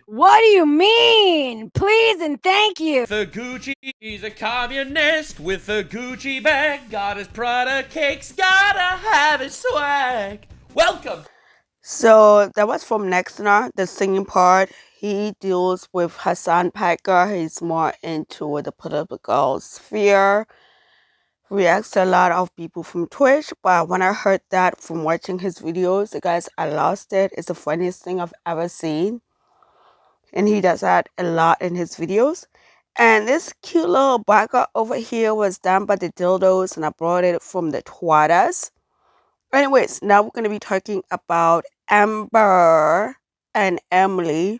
What do you mean? Please and thank you. The Gucci, he's a communist with a Gucci bag. Got his Prada cakes, gotta have his swag. Welcome. So that was from Nextner, the singing part. He deals with Hassan Piker. He's more into the political sphere. Reacts to a lot of people from Twitch, but when I heard that from watching his videos, guys, I lost it. It's the funniest thing I've ever seen. And he does that a lot in his videos. And this cute little backer over here was done by the dildos, and I brought it from the Twadas. Anyways, now we're going to be talking about Amber and Emily.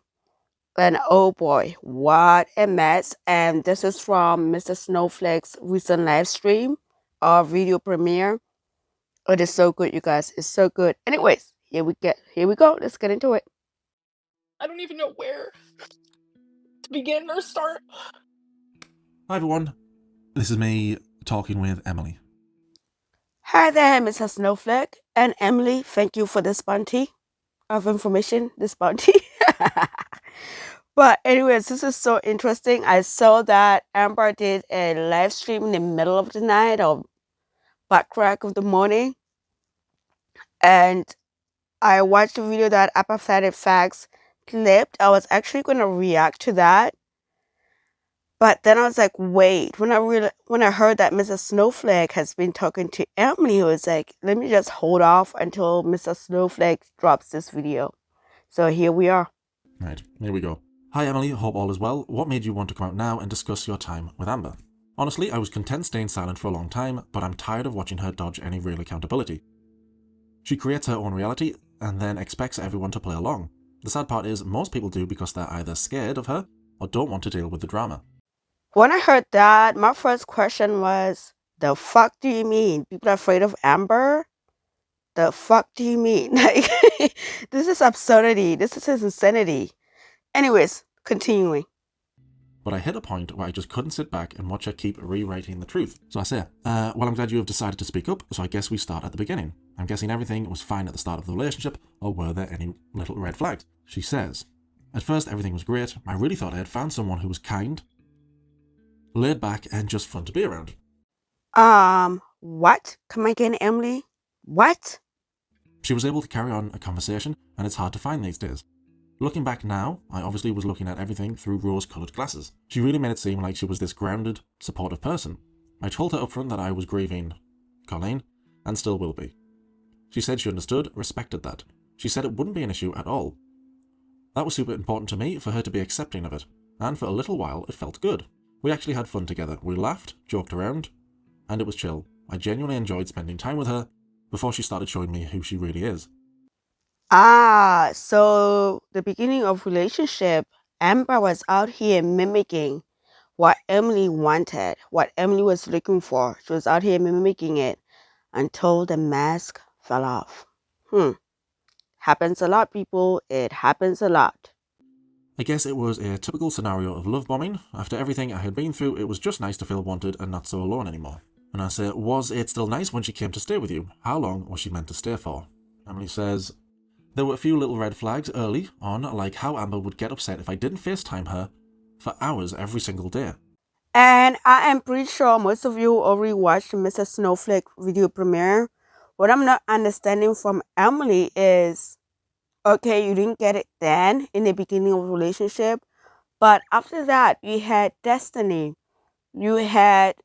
And oh boy, what a mess. And this is from Mr. Snowflake's recent live stream or video premiere. It is so good, you guys. It's so good. Anyways, here we go. Let's get into it. I don't even know where to begin or start. Hi everyone, this is me talking with Emily. Hi there, Mr. Snowflake and Emily. Thank you for this bounty of information, this bounty. But anyways, this is so interesting. I saw that Amber did a live stream in the middle of the night or back crack of the morning. And I watched a video that Apathetic Facts clipped. I was actually going to react to that. But then I was like, wait, when I heard that Mr. Snowflake has been talking to Emily, I was like, let me just hold off until Mr. Snowflake drops this video. So here we are. Right, here we go. Hi Emily, hope all is well. What made you want to come out now and discuss your time with Amber? Honestly, I was content staying silent for a long time, but I'm tired of watching her dodge any real accountability. She creates her own reality and then expects everyone to play along. The sad part is most people do because they're either scared of her or don't want to deal with the drama. When I heard that, my first question was, the fuck do you mean? People are afraid of Amber? The fuck do you mean? Like, this is absurdity. This is insanity. Anyways, continuing. But I hit a point where I just couldn't sit back and watch her keep rewriting the truth. So I say, well, I'm glad you have decided to speak up, so I guess we start at the beginning. I'm guessing everything was fine at the start of the relationship, or were there any little red flags? She says, at first everything was great. I really thought I had found someone who was kind, laid back, and just fun to be around. What? Come again, Emily? What? She was able to carry on a conversation, and it's hard to find these days. Looking back now, I obviously was looking at everything through rose-coloured glasses. She really made it seem like she was this grounded, supportive person. I told her upfront that I was grieving Colleen, and still will be. She said she understood, respected that. She said it wouldn't be an issue at all. That was super important to me for her to be accepting of it, and for a little while it felt good. We actually had fun together. We laughed, joked around, and it was chill. I genuinely enjoyed spending time with her before she started showing me who she really is. So the beginning of relationship, Amber was out here mimicking what Emily wanted, what Emily was looking for. She was out here mimicking it until the mask fell off. Happens a lot, people. It happens a lot. I guess it was a typical scenario of love bombing. After everything I had been through, it was just nice to feel wanted and not so alone anymore. And I say, was it still nice when she came to stay with you? How long was she meant to stay for? Emily says, there were a few little red flags early on, like how Amber would get upset if I didn't FaceTime her for hours every single day. And I am pretty sure most of you already watched Mr. Snowflake video premiere. What I'm not understanding from Emily is, okay, you didn't get it then in the beginning of the relationship, but after that, you had Destiny. You had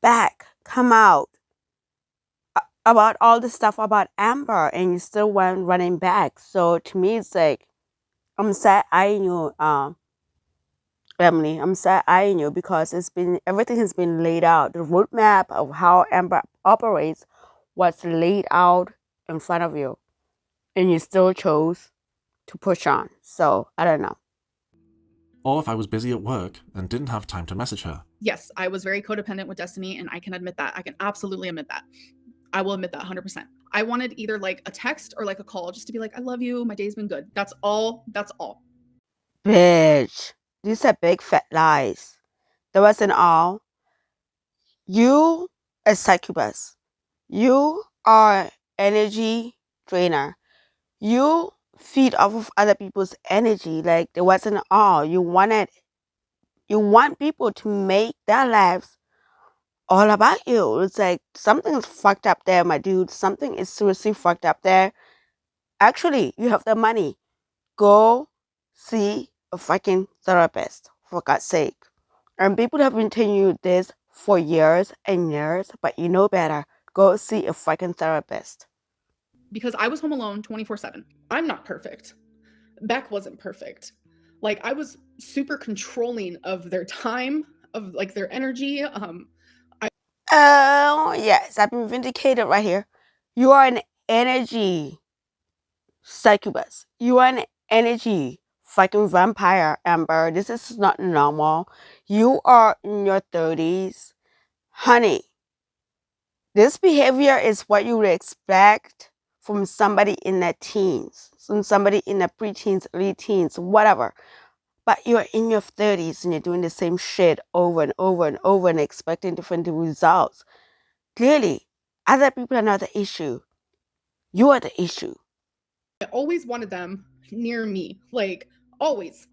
Back come out about all the stuff about Amber, and you still went running back. So to me, it's like, I'm sad eyeing you, Emily. I'm sad eyeing you because everything has been laid out. The roadmap of how Amber operates was laid out in front of you, and you still chose to push on. So I don't know. Or if I was busy at work and didn't have time to message her. Yes, I was very codependent with Destiny, and I can admit that. I can absolutely admit that. I will admit that 100%. I wanted either like a text or like a call just to be like, I love you. My day's been good. That's all. That's all. Bitch, these are big fat lies. That wasn't all. You a succubus. You are energy drainer. You feed off of other people's energy. Like, it wasn't all. You want people to make their lives all about you. It's like something is fucked up there, my dude. Something is seriously fucked up there. Actually, you have the money. Go see a fucking therapist, for God's sake. And people have been telling you this for years and years, but you know better. Go see a fucking therapist. Because I was home alone 24/7. I'm not perfect. Beck wasn't perfect. Like, I was super controlling of their time, of like their energy. Oh, yes, I've been vindicated right here. You are an energy succubus. You are an energy fucking vampire, Amber. This is not normal. You are in your 30s. Honey, this behavior is what you would expect from somebody in their teens, from somebody in their preteens, early teens, whatever. But you're in your 30s and you're doing the same shit over and over and over and expecting different results. Clearly, other people are not the issue. You are the issue. I always wanted them near me, like, always.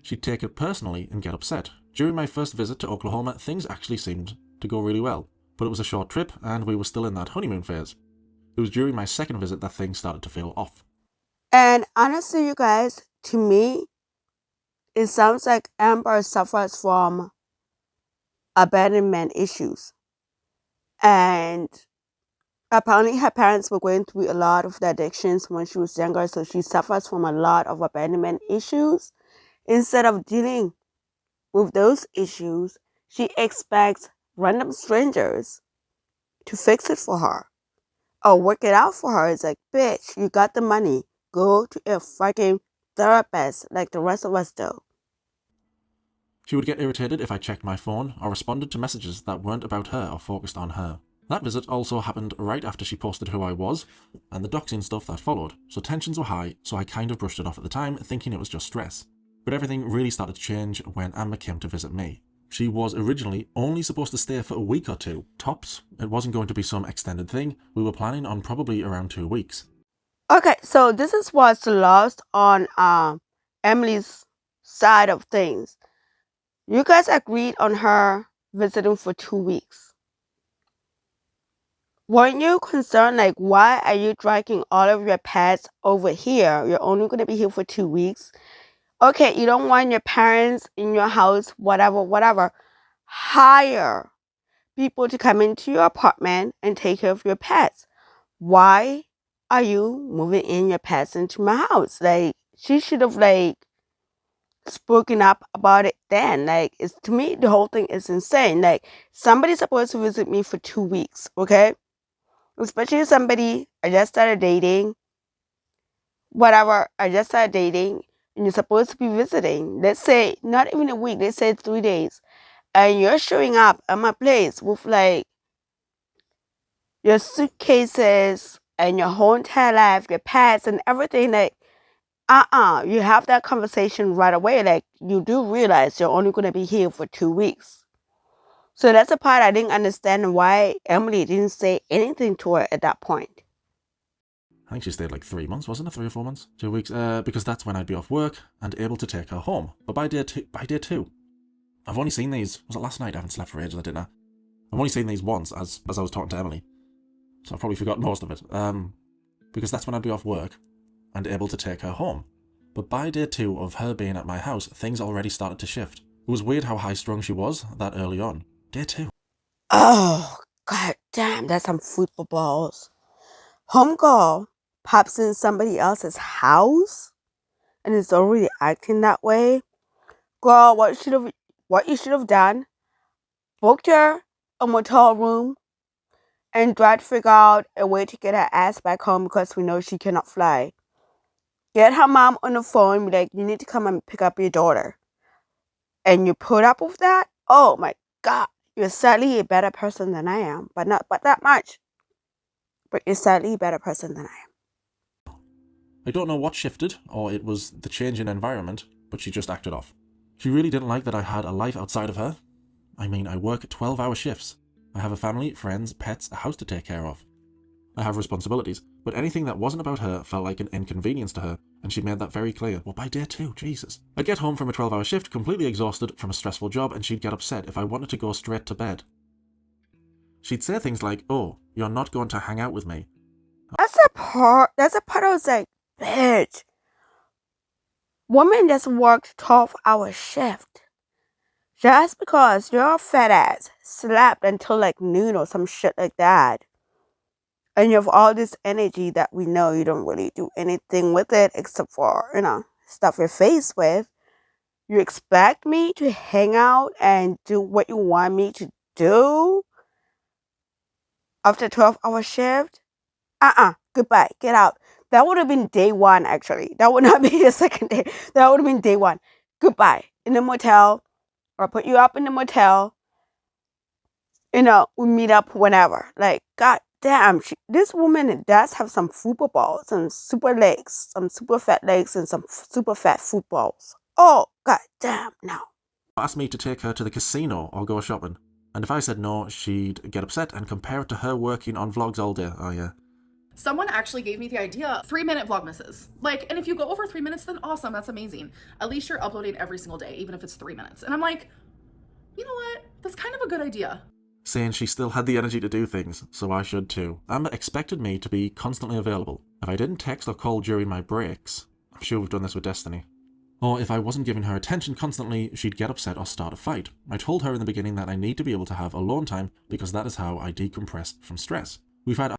She'd take it personally and get upset. During my first visit to Oklahoma, things actually seemed to go really well, but it was a short trip and we were still in that honeymoon phase. It was during my second visit that things started to feel off. And honestly, you guys, to me, it sounds like Amber suffers from abandonment issues. And apparently her parents were going through a lot of the addictions when she was younger, so she suffers from a lot of abandonment issues. Instead of dealing with those issues, she expects random strangers to fix it for her or work it out for her. It's like, bitch, you got the money. Go to a fucking therapist like the rest of us do. She would get irritated if I checked my phone or responded to messages that weren't about her or focused on her. That visit also happened right after she posted who I was and the doxing stuff that followed, so tensions were high, so I kind of brushed it off at the time, thinking it was just stress. But everything really started to change when Amber came to visit me. She was originally only supposed to stay for a week or two, tops. It wasn't going to be some extended thing. We were planning on probably around 2 weeks. Okay, so this is what's lost on Emily's side of things. You guys agreed on her visiting for 2 weeks. Weren't you concerned, like, why are you dragging all of your pets over here? You're only going to be here for 2 weeks. Okay, you don't want your parents in your house, whatever. Hire people to come into your apartment and take care of your pets. Why are you moving in your pets into my house? Like, she should have, like, spoken up about it then. Like, it's, to me, the whole thing is insane. Like, somebody's supposed to visit me for 2 weeks, okay? Especially somebody I just started dating, whatever, I just started dating, and you're supposed to be visiting. Let's say, not even a week, let's say 3 days. And you're showing up at my place with, like, your suitcases and your whole entire life, your pets and everything. Like, you have that conversation right away. Like, you do realize you're only going to be here for 2 weeks. So that's the part I didn't understand, why Emily didn't say anything to her at that point. I think she stayed like 3 months, wasn't it? 3 or 4 months? 2 weeks, because that's when I'd be off work and able to take her home. But by day two, I've only seen these, was it last night? I haven't slept for ages, I didn't. I've only seen these once as I was talking to Emily. So I've probably forgotten most of it. Because that's when I'd be off work and able to take her home. But by day 2 of her being at my house, things already started to shift. It was weird how high-strung she was that early on. Day 2. Oh, god damn, that's some football balls. Homegirl pops in somebody else's house and is already acting that way. Girl, what you should have done, booked her a motel room and tried to figure out a way to get her ass back home, because we know she cannot fly. Get her mom on the phone, be like, you need to come and pick up your daughter. And you put up with that? Oh my god, you're sadly a better person than I am. But not that much. But you're sadly a better person than I am. I don't know what shifted, or it was the change in environment, but she just acted off. She really didn't like that I had a life outside of her. I mean, I work 12-hour shifts. I have a family, friends, pets, a house to take care of. I have responsibilities, but anything that wasn't about her felt like an inconvenience to her, and she made that very clear. Well, by day 2, Jesus. I'd get home from a 12-hour shift, completely exhausted from a stressful job, and she'd get upset if I wanted to go straight to bed. She'd say things like, "Oh, you're not going to hang out with me." That's a part I was like, bitch. Woman just worked 12-hour shift. Just because your fat ass slept until like noon or some shit like that. And you have all this energy that we know you don't really do anything with it except for, stuff your face with. You expect me to hang out and do what you want me to do after 12-hour shift? Goodbye. Get out. That would have been day 1, actually. That would not be the second day. That would have been day 1. Goodbye. In the motel. Or put you up in the motel. We meet up whenever. Like, god damn, this woman does have some footballs, some super legs, some super fat legs, and some super fat footballs. Oh, god damn, no. Asked me to take her to the casino or go shopping, and if I said no, she'd get upset and compare it to her working on vlogs all day. Oh yeah. Someone actually gave me the idea, 3-minute vlogmases. And if you go over 3 minutes, then awesome, that's amazing. At least you're uploading every single day, even if it's 3 minutes. And I'm like, you know what? That's kind of a good idea. Saying she still had the energy to do things, so I should too. Amber expected me to be constantly available. If I didn't text or call during my breaks, I'm sure we've done this with Destiny. Or if I wasn't giving her attention constantly, she'd get upset or start a fight. I told her in the beginning that I need to be able to have alone time because that is how I decompress from stress. We've had...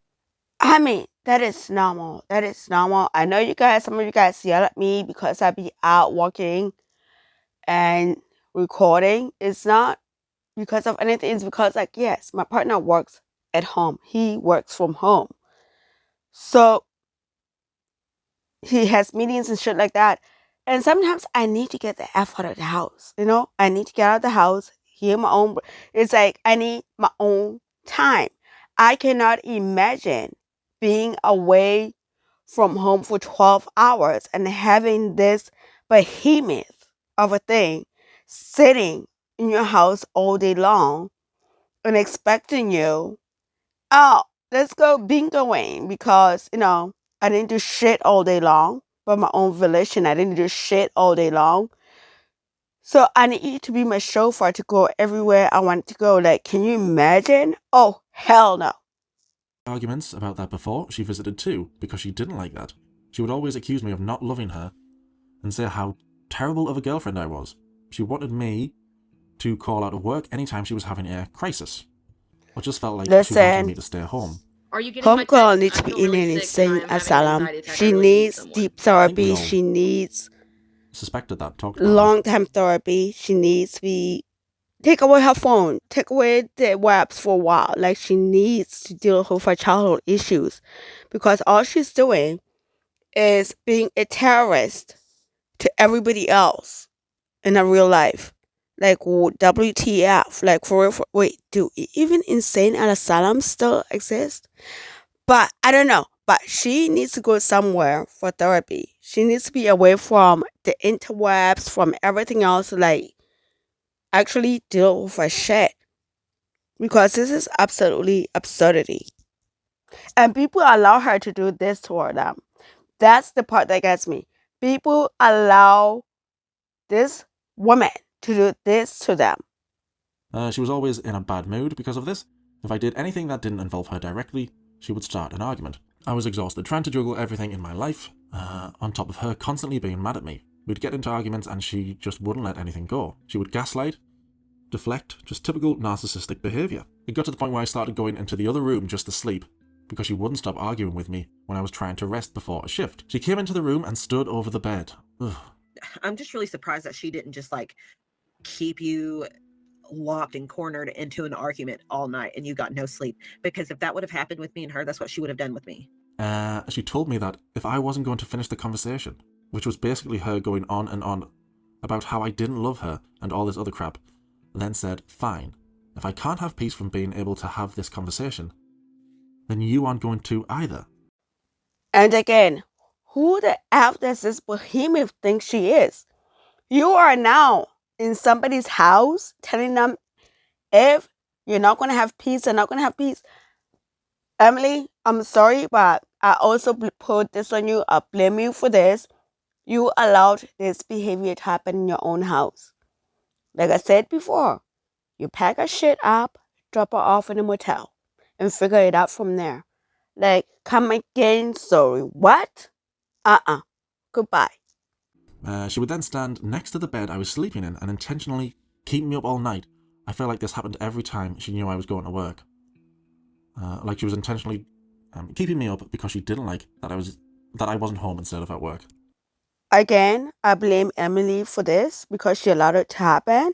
I mean, that is normal. That is normal. I know some of you guys yell at me because I be out walking and recording. It's not because of anything. It's because, yes, my partner works at home. He works from home. So he has meetings and shit like that. And sometimes I need to get the F out of the house. I need to get out of the house, hear my own. It's like I need my own time. I cannot imagine being away from home for 12 hours and having this behemoth of a thing sitting in your house all day long and expecting you, oh, let's go bingoing because, I didn't do shit all day long by my own volition. I didn't do shit all day long. So I need you to be my chauffeur to go everywhere I want to go. Like, can you imagine? Oh, hell no. Arguments about that before she visited too, because she didn't like that. She would always accuse me of not loving her and say how terrible of a girlfriend I was. She wanted me to call out of work anytime she was having a crisis. Or just felt like she wanted me to stay home. Are you getting my Homegirl text? needs I to be feel in really an sick and insane I'm having an asylum. anxiety attack. I She really need needs someone. deep we therapy. all She needs suspected that, talked about long-term therapy. She needs to be take away her phone, take away the webs for a while. Like, she needs to deal with her childhood issues because all she's doing is being a terrorist to everybody else in her real life. Like, WTF? Like, for real? Wait, do even insane asylums still exist? But I don't know. But she needs to go somewhere for therapy. She needs to be away from the interwebs, from everything else. Like, actually deal with her shit. Because this is absolutely absurdity. And people allow her to do this to them. That's the part that gets me. People allow this woman to do this to them. She was always in a bad mood because of this. If I did anything that didn't involve her directly, she would start an argument. I was exhausted trying to juggle everything in my life, on top of her constantly being mad at me. We'd get into arguments and she just wouldn't let anything go. She would gaslight, deflect, just typical narcissistic behaviour. It got to the point where I started going into the other room just to sleep, because she wouldn't stop arguing with me when I was trying to rest before a shift. She came into the room and stood over the bed. Ugh. I'm just really surprised that she didn't just keep you locked and cornered into an argument all night and you got no sleep. Because if that would have happened with me and her, that's what she would have done with me. She told me that if I wasn't going to finish the conversation, which was basically her going on and on about how I didn't love her and all this other crap, then said, fine, if I can't have peace from being able to have this conversation, then you aren't going to either. And again, who the F does this behemoth think she is? You are now in somebody's house telling them if you're not going to have peace, they're not going to have peace. Emily, I'm sorry, but I also put this on you. I blame you for this. You allowed this behavior to happen in your own house. Like I said before, you pack her shit up, drop her off in a motel, and figure it out from there. Like, come again, sorry, what? Goodbye. She would then stand next to the bed I was sleeping in and intentionally keep me up all night. I felt like this happened every time she knew I was going to work. Like she was intentionally keeping me up because she didn't like that I wasn't home instead of at work. Again, I blame Emily for this because she allowed it to happen.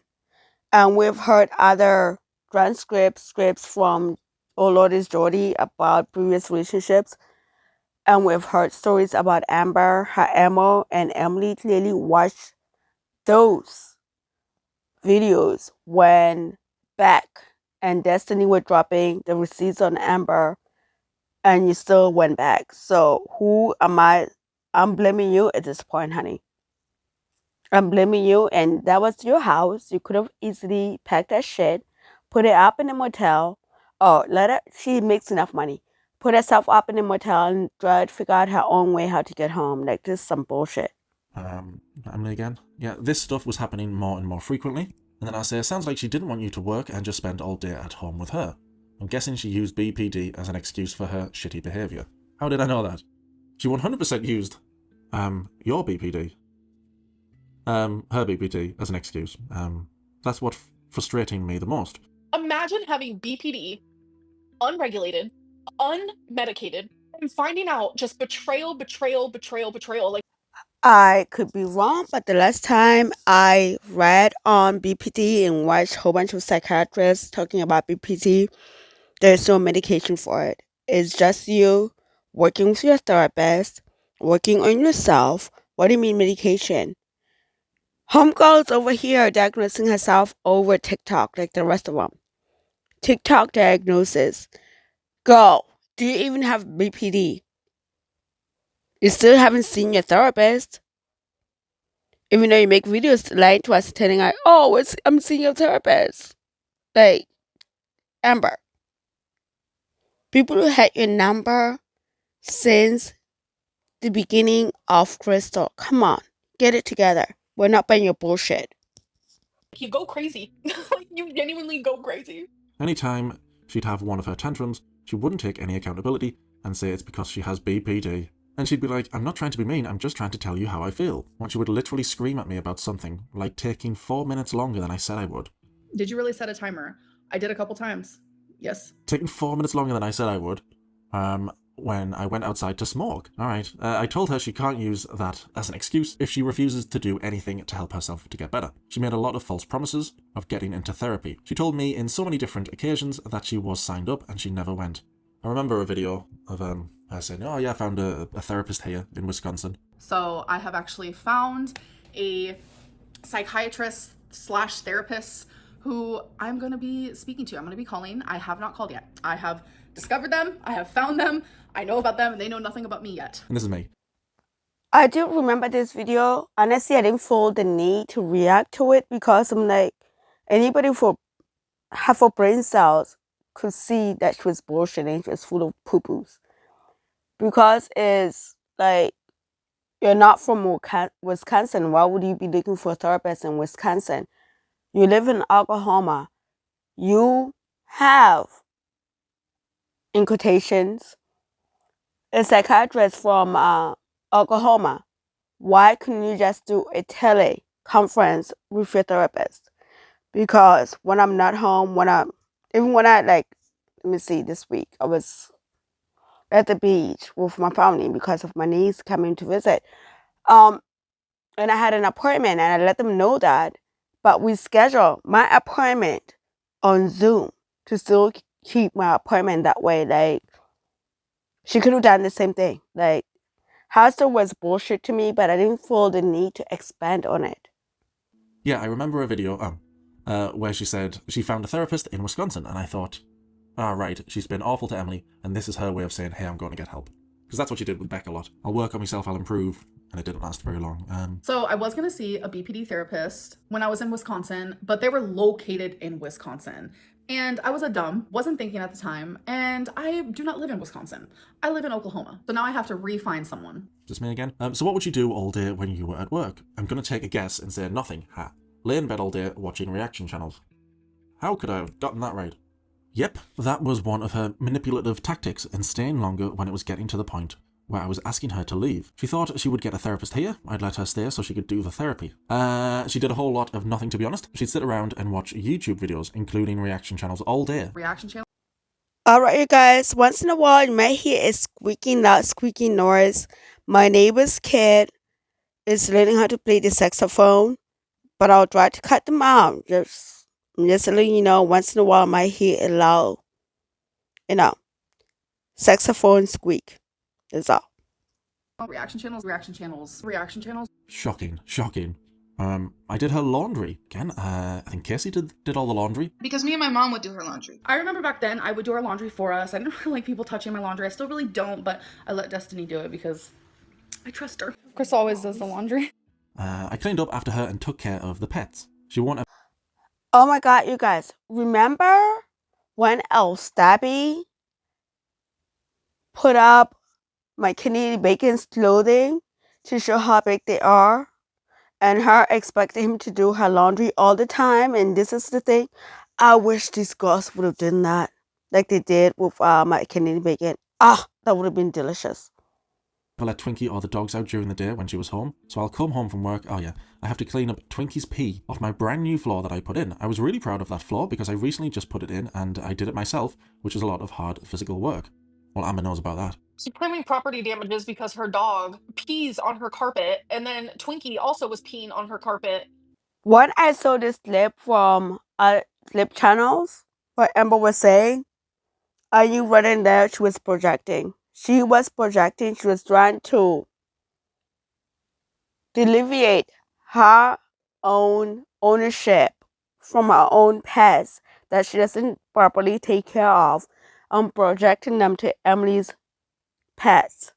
And we've heard other scripts from Oh Lord is Jordy about previous relationships. And we've heard stories about Amber, her MO, and Emily clearly watched those videos when Beck and Destiny were dropping the receipts on Amber and you still went back. So who am I? I'm blaming you at this point, honey. I'm blaming you, and that was your house. You could have easily packed that shit, put it up in a motel, or let her. She makes enough money. Put herself up in a motel and try to figure out her own way how to get home. Like, this is some bullshit. Emily again? Yeah, this stuff was happening more and more frequently. And then I say, sounds like she didn't want you to work and just spend all day at home with her. I'm guessing she used BPD as an excuse for her shitty behaviour. How did I know that? She 100% used, your BPD. Her BPD as an excuse. That's what frustrating me the most. Imagine having BPD, unregulated, unmedicated, and finding out just betrayal. Like, I could be wrong, but the last time I read on BPD and watched a whole bunch of psychiatrists talking about BPD, there's no medication for it. It's just you working with your therapist, working on yourself. What do you mean medication? Homegirl's over here diagnosing herself over TikTok like the rest of them. TikTok diagnosis. Girl, do you even have BPD? You still haven't seen your therapist? Even though you make videos lying to us telling her, oh, I'm seeing your therapist. Like, Amber. People who had your number since the beginning of Crystal. Come on, get it together. We're not buying your bullshit. you go crazy. Like, you genuinely go crazy. Anytime she'd have one of her tantrums, she wouldn't take any accountability and say it's because she has BPD. And she'd be like, I'm not trying to be mean, I'm just trying to tell you how I feel. When she would literally scream at me about something, like taking 4 minutes longer than I said I would. Did you really set a timer? I did a couple times. Yes. Taking 4 minutes longer than I said I would, when I went outside to smoke. Alright, I told her she can't use that as an excuse if she refuses to do anything to help herself to get better. She made a lot of false promises of getting into therapy. She told me in so many different occasions that she was signed up and she never went. I remember a video of her saying, oh yeah, I found a therapist here in Wisconsin. So I have actually found a psychiatrist / therapist who I'm going to be speaking to. I'm going to be calling. I have not called yet. I have discovered them. I have found them. I know about them and they know nothing about me yet. And this is me. I do remember this video. Honestly, I didn't feel the need to react to it because I'm like, anybody for half a brain cells could see that she was bullshitting. She was full of poo-poos. Because it's like, you're not from Wisconsin. Why would you be looking for a therapist in Wisconsin? You live in Oklahoma. You have, in quotations, a psychiatrist from Oklahoma. Why couldn't you just do a teleconference with your therapist? Because when I'm not home, let me see, this week, I was at the beach with my family because of my niece coming to visit. And I had an appointment and I let them know that, but we scheduled my appointment on Zoom to still keep my appointment that way. Like, she could have done the same thing. Like, Hasta was bullshit to me, but I didn't feel the need to expand on it. Yeah, I remember a video where she said she found a therapist in Wisconsin, and I thought, right, she's been awful to Emily, and this is her way of saying, hey, I'm going to get help. Because that's what she did with Beck a lot. I'll work on myself, I'll improve, and it didn't last very long. So I was going to see a BPD therapist when I was in Wisconsin, but they were located in Wisconsin. And I was wasn't thinking at the time, and I do not live in Wisconsin. I live in Oklahoma. So now I have to re-find someone. Just me again. So what would you do all day when you were at work? I'm gonna take a guess and say nothing. Ha. Lay in bed all day watching reaction channels. How could I have gotten that right? Yep, that was one of her manipulative tactics and staying longer when it was getting to the point where I was asking her to leave. She thought she would get a therapist here, I'd let her stay so she could do the therapy. She did a whole lot of nothing, to be honest. She'd sit around and watch YouTube videos, including reaction channels, all day. Reaction channel. Alright, you guys, once in a while you might hear a loud squeaking noise. My neighbor's kid is learning how to play the saxophone, but I'll try to cut them out. Just letting you know, once in a while I might hear a loud, saxophone squeak. That's all. Reaction channels. Shocking. I did her laundry. Again, I think Casey did all the laundry. Because me and my mom would do her laundry. I remember back then I would do our laundry for us. I didn't really like people touching my laundry. I still really don't, but I let Destiny do it because I trust her. Chris always does the laundry. I cleaned up after her and took care of the pets. She won't. Oh my god, you guys, remember when El Stabby put up my Canadian Bacon's clothing to show how big they are? And her expecting him to do her laundry all the time, and this is the thing. I wish these girls would have done that like they did with my Canadian Bacon. That would have been delicious. I let Twinkie or the dogs out during the day when she was home, so I'll come home from work. Oh yeah, I have to clean up Twinkie's pee off my brand new floor that I put in. I was really proud of that floor because I recently just put it in and I did it myself, which is a lot of hard physical work. Well, Amber knows about that. She's claiming property damages because her dog pees on her carpet, and then Twinkie also was peeing on her carpet. When I saw this clip from clip channels, what Amber was saying, I knew right in there she was projecting. She was trying to alleviate her own ownership from her own pets that she doesn't properly take care of, and projecting them to Emily's pets.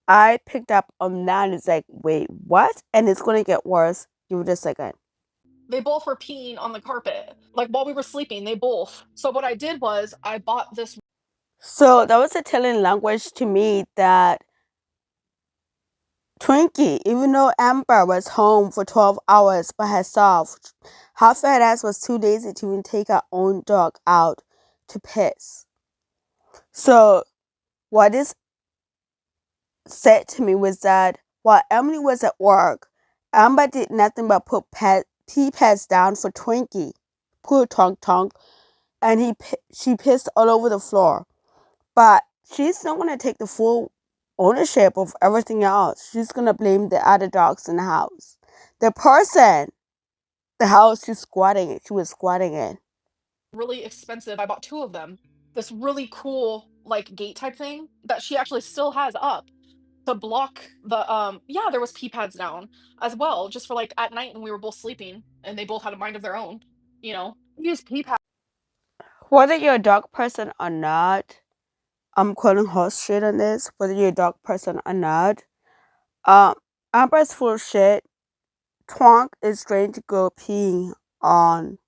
I picked up on that and it's like, wait, what? And it's going to get worse. Give it a second. They both were peeing on the carpet. Like while we were sleeping, they both. So what I did was I bought this. So that was a telling language to me that Twinkie, even though Amber was home for 12 hours by herself, her fat ass was too lazy to even take her own dog out to piss. So what this said to me was that while Emily was at work, Amber did nothing but put pee pads down for Twinkie, poor Tonk, and she pissed all over the floor. But she's not going to take the full ownership of everything else. She's going to blame the other dogs in the house. The house she was squatting in. Really expensive. I bought 2 of them. This really cool like gate type thing that she actually still has up to block the yeah, there was pee pads down as well, just for like at night when we were both sleeping and they both had a mind of their own, you know. Use pee pads. Whether you're a dog person or not, I'm calling horse shit on this. Whether you're a dog person or not, Amber's full of shit. Twonk is trying to go peeing on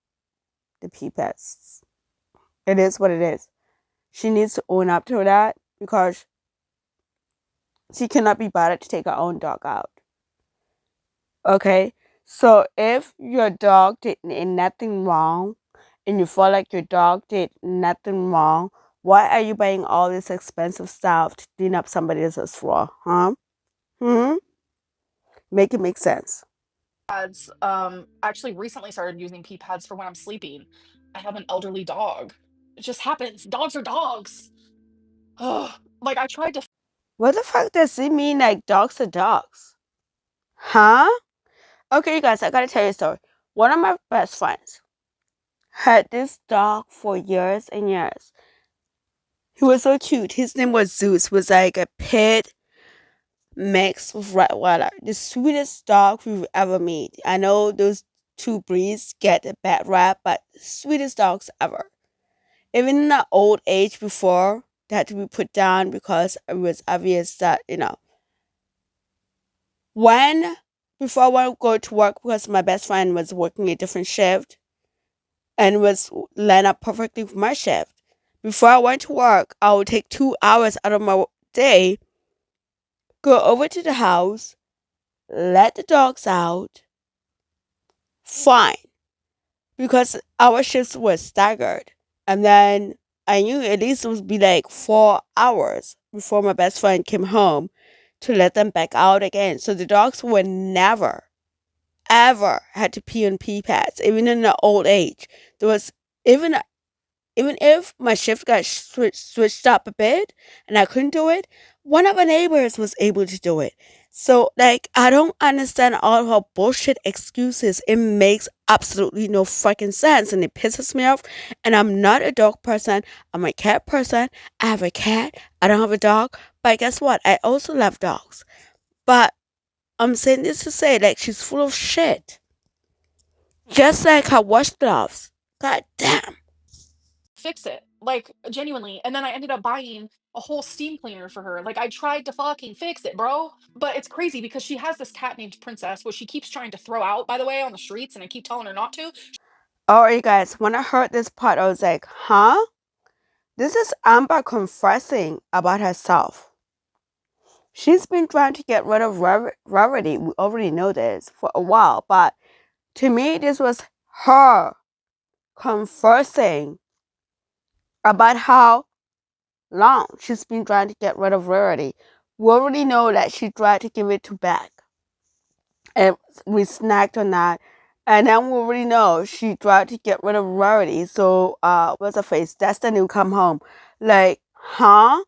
the pee pads. It is what it is. She needs to own up to that because she cannot be bothered to take her own dog out. Okay? So if your dog did nothing wrong and you feel like your dog did nothing wrong, why are you buying all this expensive stuff to clean up somebody else's floor? Huh? Make it make sense. Pads. Actually recently started using pee pads for when I'm sleeping. I have an elderly dog. It just happens. Dogs are dogs. Ugh. Like I tried to. What the fuck does it mean, like dogs are dogs? Huh? Okay, you guys, I gotta tell you a story. One of my best friends had this dog for years and years. He was so cute. His name was Zeus. Was like a pit mixed with Rottweiler. The sweetest dog we've ever met. I know those 2 breeds get a bad rap, but sweetest dogs ever. Even in the old age before, they had to be put down because it was obvious that, before I would go to work because my best friend was working a different shift, and was lined up perfectly for my shift. Before I went to work, I would take 2 hours out of my day, go over to the house, let the dogs out. Fine, because our shifts were staggered. And then I knew at least it would be like 4 hours before my best friend came home to let them back out again. So the dogs were never, ever had to pee on pee pads, even in their old age. There was even even if my shift got switched up a bit and I couldn't do it, one of our neighbors was able to do it. So, like, I don't understand all her bullshit excuses. It makes absolutely no fucking sense and it pisses me off. And I'm not a dog person, I'm a cat person. I have a cat, I don't have a dog. But guess what? I also love dogs. But I'm saying this to say, like, she's full of shit. Just like her wash gloves. God damn. Fix it, like, genuinely. And then I ended up buying a whole steam cleaner for her. Like, I tried to fucking fix it, bro. But it's crazy because she has this cat named Princess, which she keeps trying to throw out, by the way, on the streets, and I keep telling her not to. Alright, guys, when I heard this part, I was like, huh? This is Amber confessing about herself. She's been trying to get rid of Rarity, we already know this, for a while, but to me, this was her confessing about how long she's been trying to get rid of Rarity. We already know that she tried to give it to Beck, and we snagged on that. And then we already know she tried to get rid of Rarity. So, what's her face? Destiny will come home. Like, huh?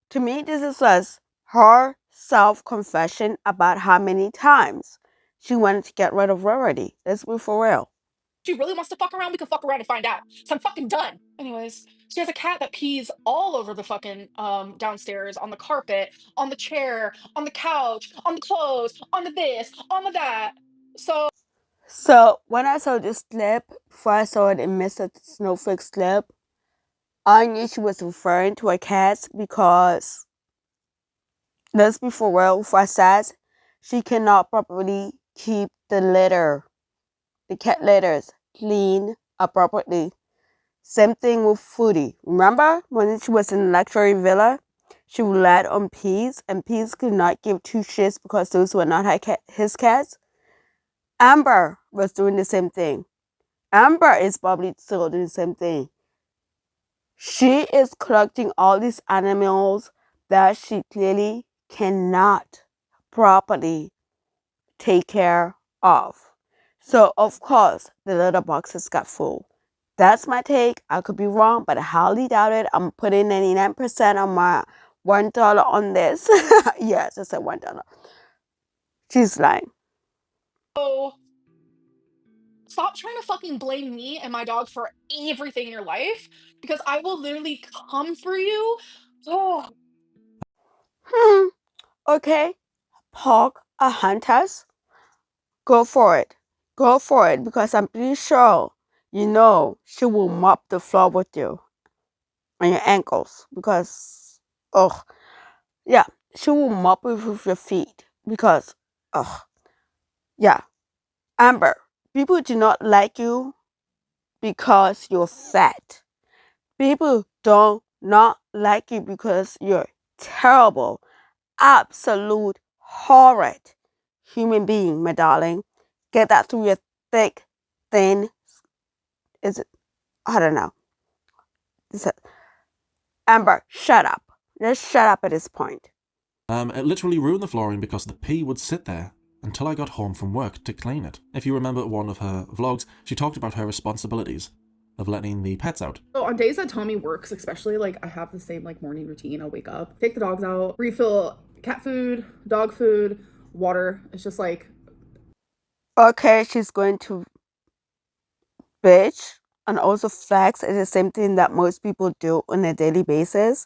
To me, this is just her self-confession about how many times she wanted to get rid of Rarity. Let's be for real. She really wants to fuck around, we can fuck around and find out. So I'm fucking done. Anyways, she has a cat that pees all over the fucking downstairs, on the carpet, on the chair, on the couch, on the clothes, on the this, on the that. So, when I saw this clip, before I saw it in Mr. Snowflake's clip, I knew she was referring to her cats because, let's be for real, for says she cannot properly keep the cat litters, clean appropriately. Same thing with Foodie. Remember when she was in the luxury villa? She relied on Peas, and Peas could not give two shits because those were not his cats. Amber was doing the same thing. Amber is probably still doing the same thing. She is collecting all these animals that she clearly cannot properly take care of. So, of course, the litter boxes got full. That's my take. I could be wrong, but I highly doubt it. I'm putting 99% on my $1 on this. Yes, I said $1. She's lying. So stop trying to fucking blame me and my dog for everything in your life because I will literally come for you. Oh, Okay, Pocahontas, go for it. Go for it because I'm pretty sure she will mop the floor with you on your ankles because, oh, yeah, she will mop it with your feet because, oh, yeah. Amber, people do not like you because you're fat. People do not like you because you're terrible, absolute horrid human being, my darling. Get that through your thick, thin, is it? I don't know. Amber, shut up. Just shut up at this point. It literally ruined the flooring because the pee would sit there until I got home from work to clean it. If you remember one of her vlogs, she talked about her responsibilities of letting the pets out. So on days that Tommy works, especially, like, I have the same, like, morning routine. I'll wake up, take the dogs out, refill cat food, dog food, water. It's just like, Okay, she's going to bitch and also flex is the same thing that most people do on a daily basis.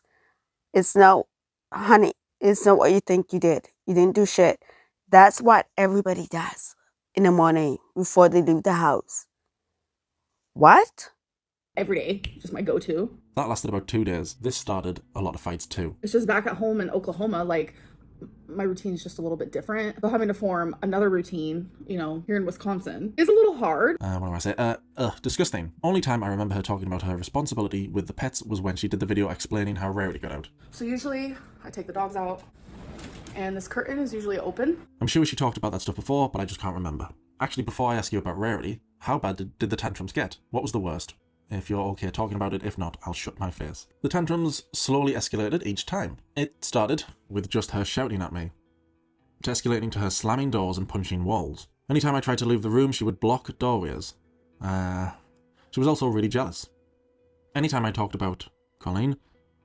It's not, honey, it's not what you think you did. You didn't do shit. That's what everybody does in the morning before they leave the house. What? every day, just my go-to. That lasted about 2 days. This started a lot of fights too. It's just back at home in Oklahoma, like, my routine is just a little bit different. So having to form another routine, you know, here in Wisconsin is a little hard. What do I say? Disgusting. Only time I remember her talking about her responsibility with the pets was when she did the video explaining how Rarity got out. So usually I take the dogs out and this curtain is usually open. I'm sure she talked about that stuff before, but I just can't remember. Actually, before I ask you about Rarity, how bad did the tantrums get? What was the worst? If you're okay talking about it, if not, I'll shut my face. The tantrums slowly escalated each time. It started with just her shouting at me, to escalating to her slamming doors and punching walls. Anytime I tried to leave the room, she would block doorways. She was also really jealous. Anytime I talked about Colleen,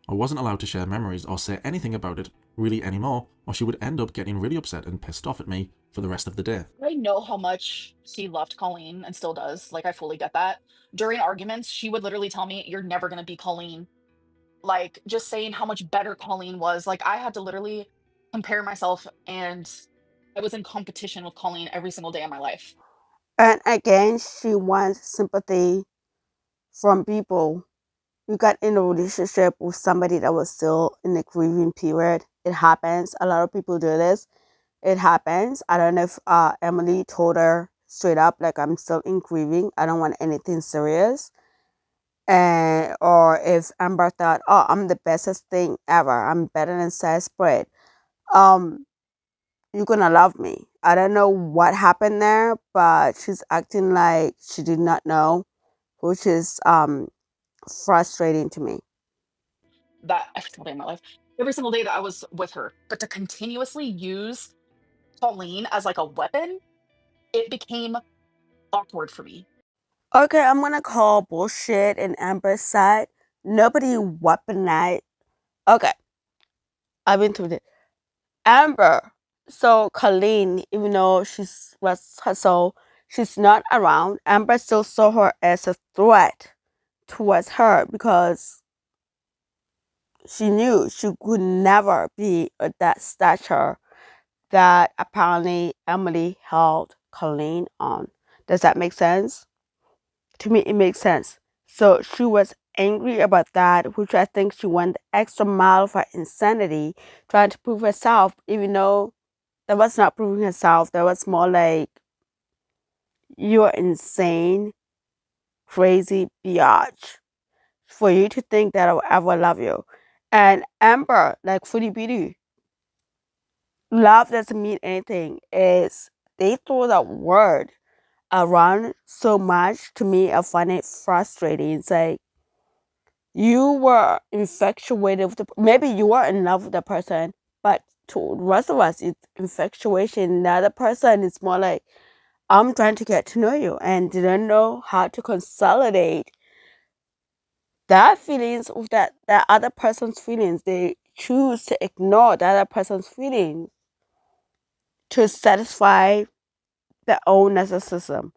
I wasn't allowed to share memories or say anything about it really anymore, or she would end up getting really upset and pissed off at me for the rest of the day. I know how much she loved Colleen and still does. Like, I fully get that. During arguments, she would literally tell me, "You're never going to be Colleen." Like, just saying how much better Colleen was. Like, I had to literally compare myself, and I was in competition with Colleen every single day of my life. And again, she wants sympathy from people. You got in a relationship with somebody that was still in the grieving period. It happens. A lot of people do this. It happens. I don't know if Emily told her straight up, like, I'm still in grieving. I don't want anything serious. And or if Amber thought, oh, I'm the bestest thing ever. I'm better than sliced bread. You're gonna love me. I don't know what happened there, but she's acting like she did not know, which is frustrating to me. That every single day of my life, every single day that I was with her. But to continuously use Colleen as like a weapon, it became awkward for me. Okay, I'm gonna call bullshit and Amber's side. Nobody weaponized. Okay, I've been through this. Amber. So Colleen, even though she's was her soul, she's not around. Amber still saw her as a threat towards her because she knew she could never be at that stature that apparently Emily held Colleen on. Does that make sense? To me, it makes sense. So she was angry about that, which I think she went the extra mile for insanity, trying to prove herself, even though that was not proving herself. That was more like, you're insane, crazy biatch, for you to think that I'll ever love you. And Amber, like Foodie Beauty, love doesn't mean anything. Is they throw that word around so much. To me, I find it frustrating. It's like, you were infatuated with maybe you were in love with the person, but to the rest of us, it's infatuation. The other person is more like, I'm trying to get to know you, and didn't know how to consolidate that feelings with that other person's feelings. They choose to ignore the other person's feelings to satisfy their own narcissism.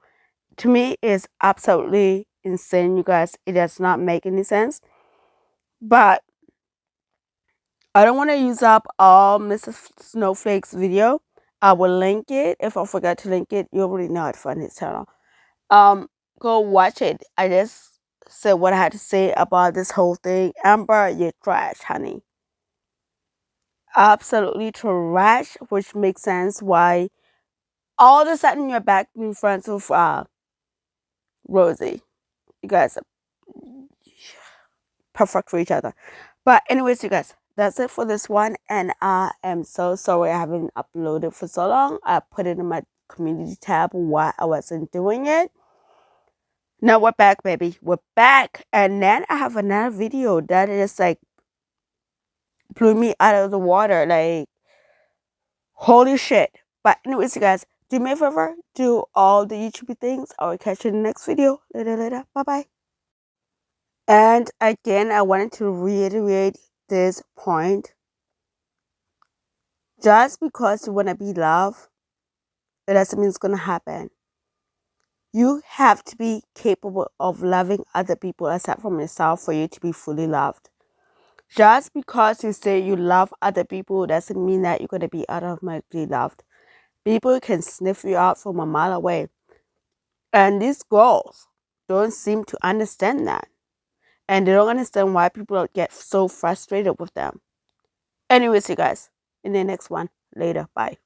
To me, it's absolutely insane, you guys. It does not make any sense. But I don't want to use up all Mrs. Snowflake's video. I will link it. If I forget to link it, you already know how to find his channel. Go watch it. I just said what I had to say about this whole thing. Amber, you're trash, honey. Absolutely trash, which makes sense why all of a sudden you're back being friends with Rosie. You guys are perfect for each other. But anyways, you guys, that's it for this one. And I am so sorry I haven't uploaded for so long. I put it in my community tab while I wasn't doing it. Now we're back, baby. We're back. And then I have another video that is like blew me out of the water. Like, holy shit. But anyways, you guys, do me a favor, do all the YouTube things. I will catch you in the next video. Later. Bye-bye. And again, I wanted to reiterate this point. Just because you want to be loved, it doesn't mean it's going to happen. You have to be capable of loving other people aside from yourself for you to be fully loved. Just because you say you love other people doesn't mean that you're going to be automatically loved. People can sniff you out from a mile away. And these girls don't seem to understand that. And they don't understand why people get so frustrated with them. Anyways, you guys, in the next one, Later. Bye.